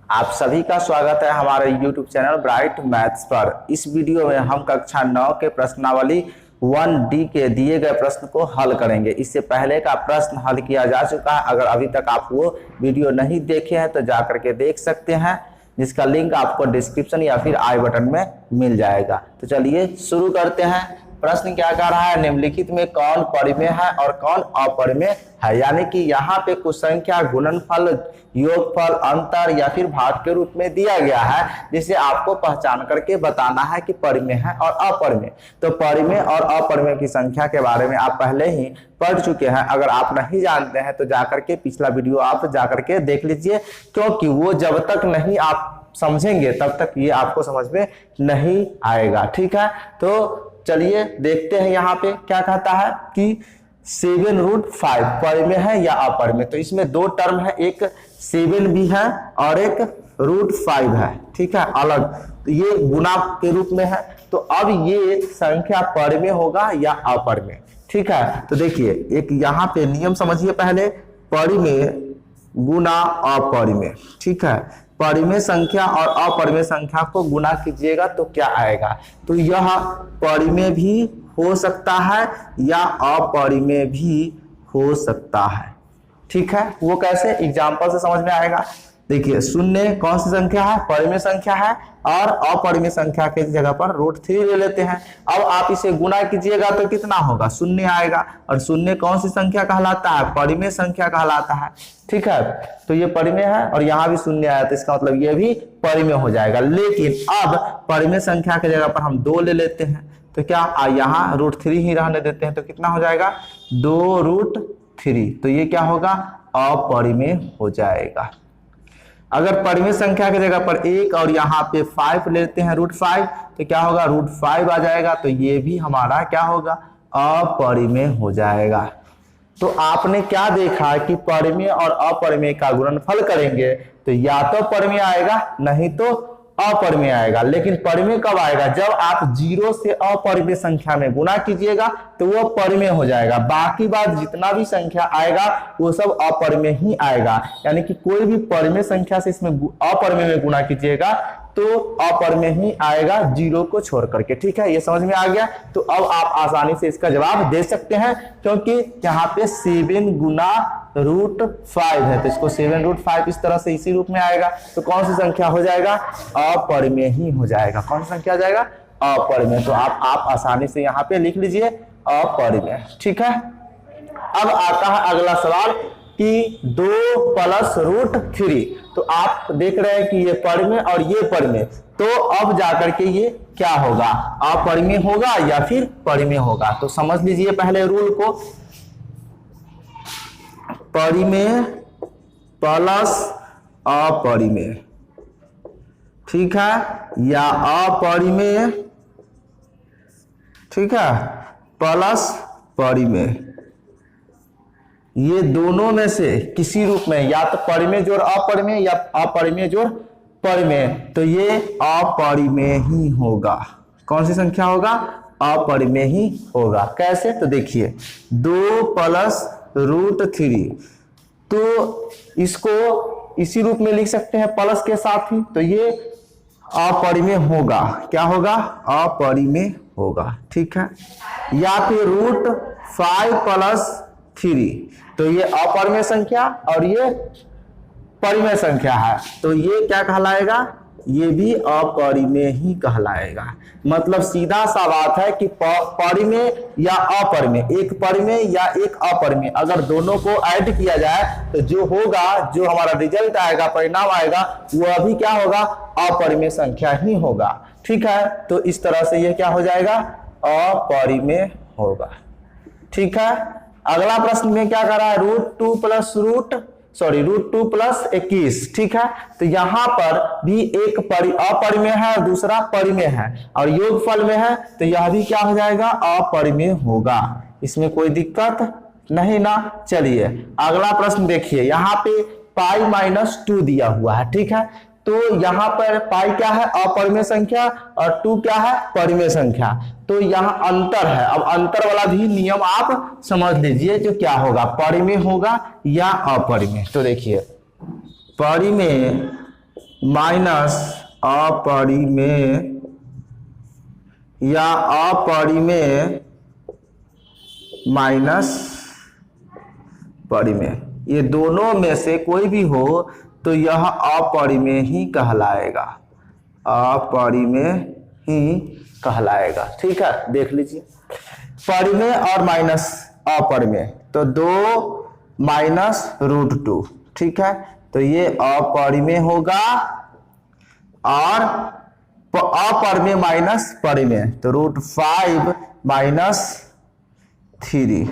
आप सभी का स्वागत है हमारे YouTube चैनल ब्राइट मैथ्स पर। इस वीडियो में हम कक्षा 9 के प्रश्नावली 1D के दिए गए प्रश्न को हल करेंगे। इससे पहले का प्रश्न हल किया जा चुका है। अगर अभी तक आप वो वीडियो नहीं देखे हैं तो जाकर के देख सकते हैं, जिसका लिंक आपको डिस्क्रिप्शन या फिर आई बटन में मिल जाएगा। तो चलिए शुरू करते हैं। प्रश्न क्या कह रहा है, निम्नलिखित में कौन परिमेय है और कौन अपरिमेय है। यानी कि यहाँ पे कुछ संख्या गुणनफल, योगफल, अंतर या फिर भाग के रूप में दिया गया है, जिसे आपको पहचान करके बताना है कि परिमेय है और अपरिमेय। तो परिमेय और अपरिमेय की संख्या के बारे में आप पहले ही पढ़ चुके हैं। अगर आप नहीं जानते हैं तो जाकर के पिछला वीडियो आप जाकर के देख लीजिए, क्योंकि वो जब तक नहीं आप समझेंगे तब तक ये आपको समझ में नहीं आएगा। ठीक है, तो चलिए देखते हैं यहाँ पे क्या कहता है कि 7√5 परिमेय है या अपरिमेय। तो इसमें दो टर्म है, एक 7 भी है और एक √5 है। ठीक है, अलग, तो ये गुणा के रूप में है। तो अब ये संख्या परिमेय होगा या अपरिमेय। ठीक है, तो देखिए एक यहाँ पे नियम समझिए पहले, परिमेय गुना अपरिमेय। ठीक है, परिमेय संख्या और अपरिमेय संख्या को गुना कीजिएगा तो क्या आएगा। तो यह परिमेय भी हो सकता है या अपरिमेय भी हो सकता है। ठीक है, वो कैसे, एग्जांपल से समझ में आएगा। देखिए शून्य कौन सी संख्या है, परिमेय संख्या है, और अपरिमेय संख्या के जगह पर √3 ले लेते हैं। अब आप इसे गुना कीजिएगा तो कितना होगा, शून्य आएगा। और शून्य कौन सी संख्या कहलाता है, परिमेय संख्या कहलाता है। ठीक है, तो ये परिमेय है और यहाँ भी शून्य आया, तो इसका मतलब ये भी परिमेय हो जाएगा। लेकिन अब परिमेय संख्या के जगह पर हम 2 ले लेते हैं, तो क्या यहाँ √3 ही रहने देते हैं, तो कितना हो जाएगा 2√3। तो ये क्या होगा, अपरिमेय हो जाएगा। अगर परिमेय संख्या की जगह पर 1 और यहाँ पे 5 लेते हैं √5, तो क्या होगा √5 आ जाएगा। तो ये भी हमारा क्या होगा, अपरिमेय हो जाएगा। तो आपने क्या देखा कि परिमेय और अपरिमेय का गुणनफल करेंगे तो या तो परिमेय आएगा नहीं तो अपरिमेय आएगा। लेकिन परिमेय कब आएगा, जब आप 0 से अपरिमेय संख्या में गुणा कीजिएगा तो वो परिमेय हो जाएगा। बाकी बात जितना भी संख्या आएगा वो सब अपरिमेय ही आएगा। यानी कि कोई भी परिमेय संख्या से इसमें अपरिमेय में गुणा कीजिएगा तो अपरिमेय ही आएगा 0 को छोड़ करके। ठीक है, ये समझ में आ गया। तो अब आप आसानी से इसका जवाब दे सकते हैं, क्योंकि यहाँ पे 7 गुना √5 है, तो इसको 7√5 इस तरह से इसी रूप में आएगा। तो कौन सी संख्या हो जाएगा, अपरिमेय ही हो जाएगा। कौन सी संख्या आ जाएगा, अपरिमेय। तो आप आसानी से यहाँ पे लिख लीजिए अपरिमेय। ठीक है, अब आता है अगला सवाल कि 2 + √3। तो आप देख रहे हैं कि ये परिमेय और ये परिमेय, तो अब जाकर के ये क्या होगा, अपरिमेय होगा या फिर परिमेय होगा। तो समझ लीजिए पहले रूल को, परिमेय प्लस अपरिमेय, ठीक है, या अपरिमेय, ठीक है, प्लस परिमेय, ये दोनों में से किसी रूप में, या तो परिमेय जोड़ अपरिमेय या अपरिमेय जोड़ परिमेय, तो ये अपरिमेय ही होगा। कौन सी संख्या होगा, अपरिमेय ही होगा। कैसे, तो देखिए 2 + √3, तो इसको इसी रूप में लिख सकते हैं प्लस के साथ ही, तो ये अपरिमेय होगा। क्या होगा, अपरिमेय होगा। ठीक है, या फिर √5 + 3, तो ये अपरिमेय संख्या और ये परिमेय संख्या है, तो ये क्या कहलाएगा, ये भी अपरिमेय ही कहलाएगा। मतलब सीधा सा बात है कि परिमेय या अपरिमेय, एक परिमेय या एक अपरिमेय, अगर दोनों को ऐड किया जाए तो जो होगा, जो हमारा रिजल्ट आएगा, परिणाम आएगा, वो अभी क्या होगा, अपरिमेय संख्या ही होगा। ठीक है, तो इस तरह से ये क्या हो जाएगा, अपरिमेय होगा। ठीक है, अगला प्रश्न में क्या कर रहा है, √2 + 21। ठीक है, तो यहां पर भी एक अपरिमेय है और दूसरा परिमेय है, और योगफल में है, तो यह भी क्या हो जाएगा, अपरिमेय होगा। इसमें कोई दिक्कत नहीं ना। चलिए अगला प्रश्न देखिए, यहाँ पे π-2 दिया हुआ है। ठीक है, तो यहाँ पर पाई क्या है, अपरिमेय संख्या, और 2 क्या है, परिमेय संख्या। तो यहाँ अंतर है। अब अंतर वाला भी नियम आप समझ लीजिए, जो क्या होगा, परिमेय होगा या अपरिमेय। तो देखिए परिमेय माइनस अपरिमेय या अपरिमेय माइनस परिमेय, ये दोनों में से कोई भी हो तो यह अपरिमेय ही कहलाएगा, अपरिमेय ही कहलाएगा। ठीक है, देख लीजिए परिमेय और माइनस अपरिमेय, तो 2 माइनस √2। ठीक है, तो ये अपरिमेय होगा और अपरिमेय माइनस परिमेय तो √5 माइनस 3।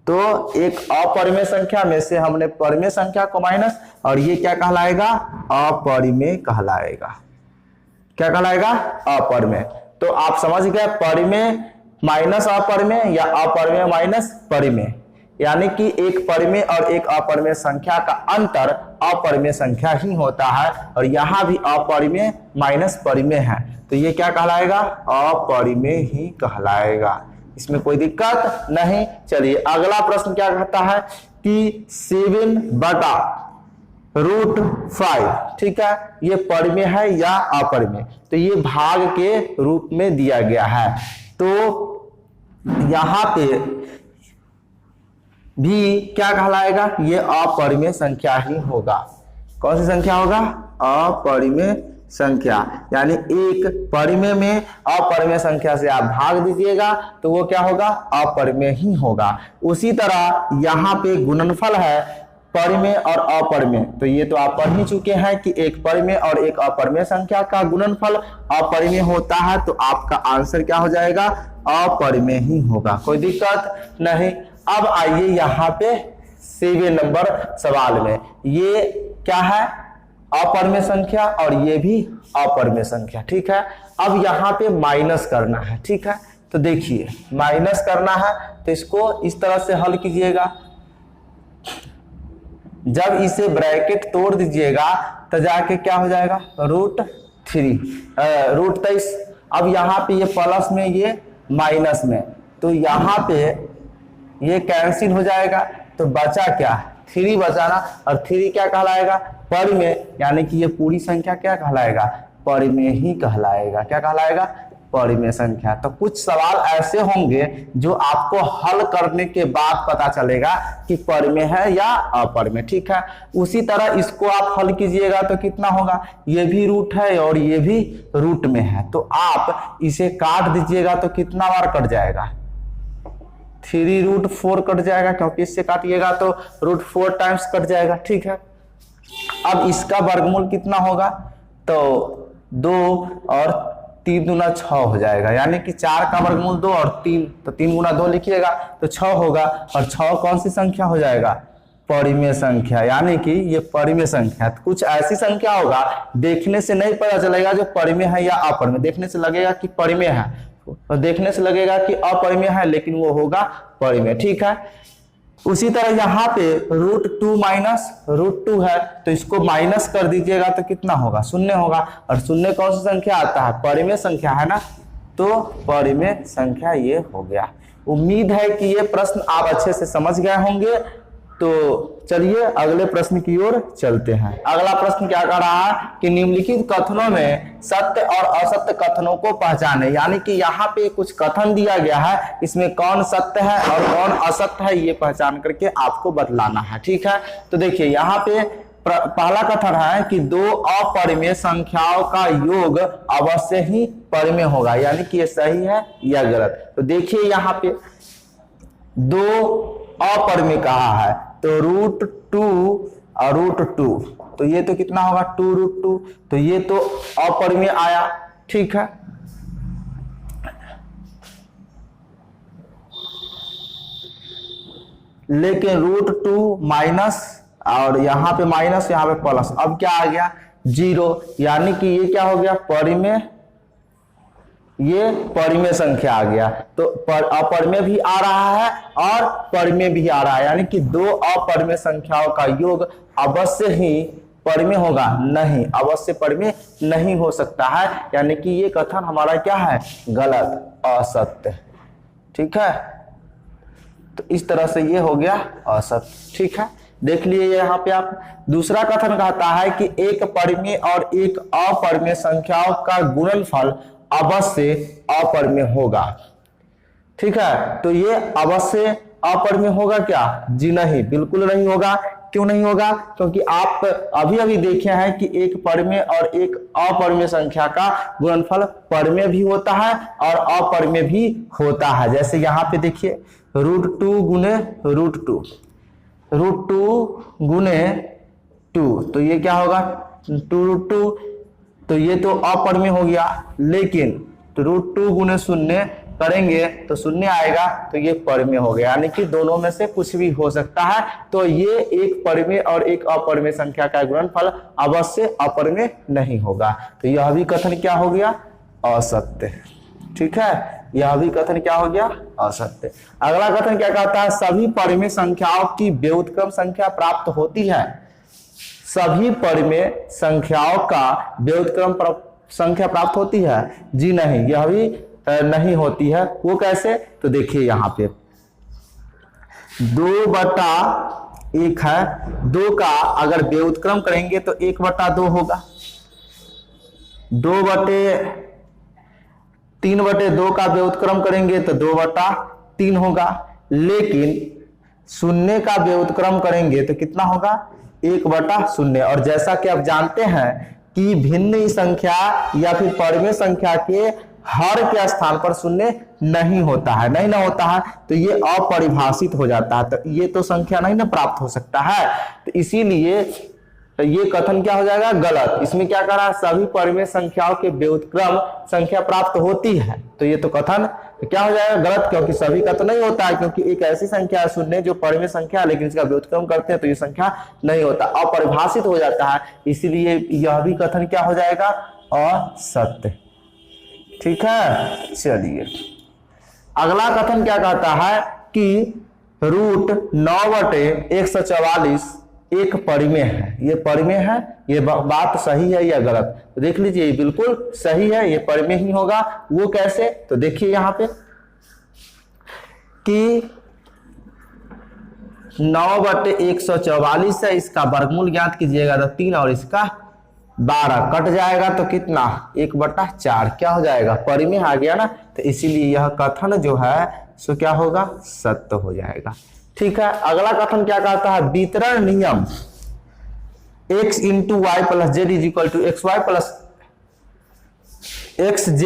तो एक अपरिमेय संख्या में से हमने परिमेय संख्या को माइनस, और ये क्या कहलाएगा, अपरिमेय कहलाएगा। क्या कहलाएगा, अपरिमेय। तो आप समझ गए परिमेय माइनस अपरिमेय या अपरिमेय माइनस परिमेय, यानी कि एक परिमेय और एक अपरिमेय संख्या का अंतर अपरिमेय संख्या ही होता है, और यहां भी अपरिमेय माइनस परिमेय है, तो ये क्या कहलाएगा, अपरिमेय ही कहलाएगा। इसमें कोई दिक्कत नहीं। चलिए अगला प्रश्न क्या कहता है कि 7/√5, ठीक है, ये परिमेय है या अपरिमेय, तो ये भाग के रूप में दिया गया है, तो यहां पे भी क्या कहलाएगा, ये अपरिमेय संख्या ही होगा। कौन सी संख्या होगा, अपरिमेय संख्या, यानी एक परिमेय में अपरिमेय संख्या से आप भाग दीजिएगा तो वो क्या होगा, अपरिमेय ही होगा। उसी तरह यहाँ पे गुणनफल है परिमेय और अपरिमेय, तो ये तो आप पढ़ ही चुके हैं कि एक परिमेय और एक अपरिमेय संख्या का गुणनफल अपरिमेय होता है, तो आपका आंसर क्या हो जाएगा, अपरिमेय ही होगा। कोई दिक्कत नहीं। अब आइए यहाँ पे 7 नंबर सवाल में, ये क्या है, अपरिमेय संख्या और ये भी अपरिमेय संख्या। ठीक है, अब यहाँ पे माइनस करना है। ठीक है, तो देखिए माइनस करना है तो इसको इस तरह से हल कीजिएगा, जब इसे ब्रैकेट तोड़ दीजिएगा तो जाके क्या हो जाएगा, √23। अब यहाँ पे ये प्लस में ये माइनस में, तो यहाँ पे ये कैंसिल हो जाएगा, तो बचा क्या, 3 बचा ना, और 3 क्या कहलाएगा, परिमेय, यानी कि ये पूरी संख्या क्या कहलाएगा, परिमेय ही कहलाएगा। क्या कहलाएगा, परिमेय संख्या। तो कुछ सवाल ऐसे होंगे जो आपको हल करने के बाद पता चलेगा कि परिमेय है या अपरिमेय। ठीक है, उसी तरह इसको आप हल कीजिएगा तो कितना होगा, ये भी रूट है और ये भी रूट में है, तो आप इसे काट दीजिएगा तो कितना बार कट जाएगा, 3√4 कट जाएगा, क्योंकि इससे काटिएगा तो √4 टाइम्स कट जाएगा। ठीक है, अब इसका वर्गमूल कितना होगा, तो 2 और 3 दूना 6 हो जाएगा, यानी कि 4 का वर्गमूल 2 और 3, तो 3 गुना 2 लिखिएगा तो 6 होगा, और 6 कौन सी संख्या हो जाएगा, परिमेय संख्या, यानी कि ये परिमेय संख्या। तो कुछ ऐसी संख्या होगा देखने से नहीं पता चलेगा जो परिमेय है या अपरिमेय, देखने से लगेगा कि परिमेय है और देखने से लगेगा कि अपरिमेय है, लेकिन वो होगा परिमेय। ठीक है, उसी तरह यहाँ पे √2 माइनस √2 है, तो इसको माइनस कर दीजिएगा तो कितना होगा, 0 होगा, और 0 कौन सी संख्या आता है, परिमेय संख्या है ना, तो परिमेय संख्या ये हो गया। उम्मीद है कि ये प्रश्न आप अच्छे से समझ गए होंगे। तो चलिए अगले प्रश्न की ओर चलते हैं। अगला प्रश्न क्या कह रहा है कि निम्नलिखित कथनों में सत्य और असत्य कथनों को पहचाने, यानी कि यहाँ पे कुछ कथन दिया गया है, इसमें कौन सत्य है और कौन असत्य है ये पहचान करके आपको बतलाना है। ठीक है, तो देखिए यहाँ पे पहला कथन है कि 2 अपरिमेय संख्याओं का योग अवश्य ही परिमेय होगा, यानी कि ये सही है या गलत। तो देखिए यहाँ पे 2 अपरिमेय कहा है, तो √2 और √2, तो ये तो कितना होगा 2√2, तो ये तो अपरिमेय आया। ठीक है, लेकिन √2 माइनस और यहाँ पे माइनस यहाँ पे प्लस, अब क्या आ गया 0, यानी कि ये क्या हो गया परिमेय, ये परिमेय संख्या आ गया। तो अपरिमेय भी आ रहा है और परिमेय भी आ रहा है, यानी कि 2 अपरिमेय संख्याओं का योग अवश्य ही परिमेय होगा, नहीं अवश्य परिमेय नहीं हो सकता है, यानी कि ये कथन हमारा क्या है, गलत, असत्य। ठीक है, तो इस तरह से ये हो गया असत्य। ठीक है, देख लिए यहाँ पे आप। दूसरा कथन कहता है कि एक परिमेय और एक अपरिमेय संख्याओं का गुणनफल अवश्य अपरिमेय होगा। ठीक है, तो ये अवश्य अपरिमेय होगा क्या? जी नहीं, बिल्कुल नहीं होगा। क्यों नहीं होगा? क्योंकि आप अभी अभी देखे हैं कि एक परिमेय और एक अपरिमेय संख्या का गुणनफल परिमेय भी होता है और अपरिमेय भी होता है। जैसे यहाँ पे देखिए √2 गुने √2, √2 गुने 2, तो ये क्या होगा? 2√2, तो ये तो अपरिमेय हो गया। लेकिन तो √2 गुने 0 करेंगे तो 0 आएगा, तो ये परिमेय हो गया। यानी कि दोनों में से कुछ भी हो सकता है। तो ये एक परिमेय और एक अपरिमेय संख्या का गुणनफल अवश्य अपरिमेय नहीं होगा। तो यह भी कथन क्या हो गया? असत्य। ठीक है, यह भी कथन क्या हो गया? असत्य। अगला कथन क्या कहता है? सभी परिमेय संख्याओं की व्युत्क्रम संख्या प्राप्त होती है। सभी परिमेय संख्याओं का व्युत्क्रम संख्या प्राप्त होती है? जी नहीं, यह भी नहीं होती है। वो कैसे? तो देखिए यहाँ पे 2/1 है, 2 का अगर व्युत्क्रम करेंगे तो 1/2 होगा। 3/2 का व्युत्क्रम करेंगे तो 2/3 होगा। लेकिन 0 का व्युत्क्रम करेंगे तो कितना होगा? 1/0। और जैसा कि आप जानते हैं कि भिन्न संख्या या फिर परिमेय संख्या के हर के स्थान पर 0 नहीं होता है, नहीं ना होता है, तो ये अपरिभाषित हो जाता है। तो ये तो संख्या नहीं ना प्राप्त हो सकता है। तो इसीलिए ये कथन क्या हो जाएगा? गलत। इसमें क्या कह रहा है? सभी परिमेय संख्याओं के व्युत्क्रम संख्या प्राप्त होती है, तो ये तो कथन क्या हो जाएगा? गलत, क्योंकि सभी का तो नहीं होता है। क्योंकि एक ऐसी संख्या है 0 जो परिमेय संख्या है लेकिन इसका व्युत्क्रम करते हैं तो ये संख्या नहीं होता, अपरिभाषित हो जाता है। इसीलिए यह भी कथन क्या हो जाएगा? असत्य। ठीक है, चलिए अगला कथन क्या कहता है कि √9/144 एक परिमेय है। ये परिमेय है, ये बात सही है या गलत? तो देख लीजिए, बिल्कुल सही है, ये परिमेय ही होगा। वो कैसे? तो देखिए यहाँ पे कि 9/144 है, इसका वर्गमूल ज्ञात कीजिएगा तो 3 और इसका 12 कट जाएगा तो कितना? 1/4 क्या हो जाएगा? परिमेय आ गया ना। तो इसीलिए यह कथन जो है सो क्या होगा? सत्य हो जाएगा। ठीक है, अगला कथन क्या कहता है? वितरण नियम x × y + z = xy + xz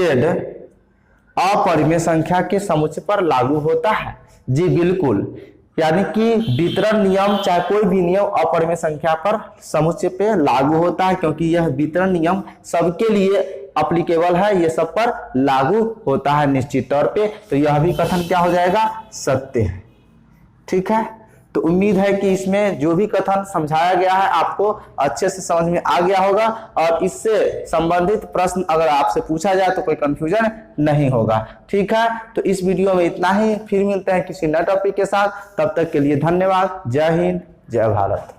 अपरिमेय संख्या के समुच्चय पर लागू होता है। जी बिल्कुल, यानी कि वितरण नियम चाहे कोई भी नियम अपरिमेय संख्या पर समुच्चय पे लागू होता है, क्योंकि यह वितरण नियम सबके लिए एप्लीकेबल है, ये सब पर लागू होता है निश्चित तौर पे। तो यह भी कथन क्या हो जाएगा? सत्य है। ठीक है, तो उम्मीद है कि इसमें जो भी कथन समझाया गया है आपको अच्छे से समझ में आ गया होगा और इससे संबंधित प्रश्न अगर आपसे पूछा जाए तो कोई कंफ्यूजन नहीं होगा। ठीक है, तो इस वीडियो में इतना ही। फिर मिलते हैं किसी नए टॉपिक के साथ। तब तक के लिए धन्यवाद। जय हिंद, जय भारत।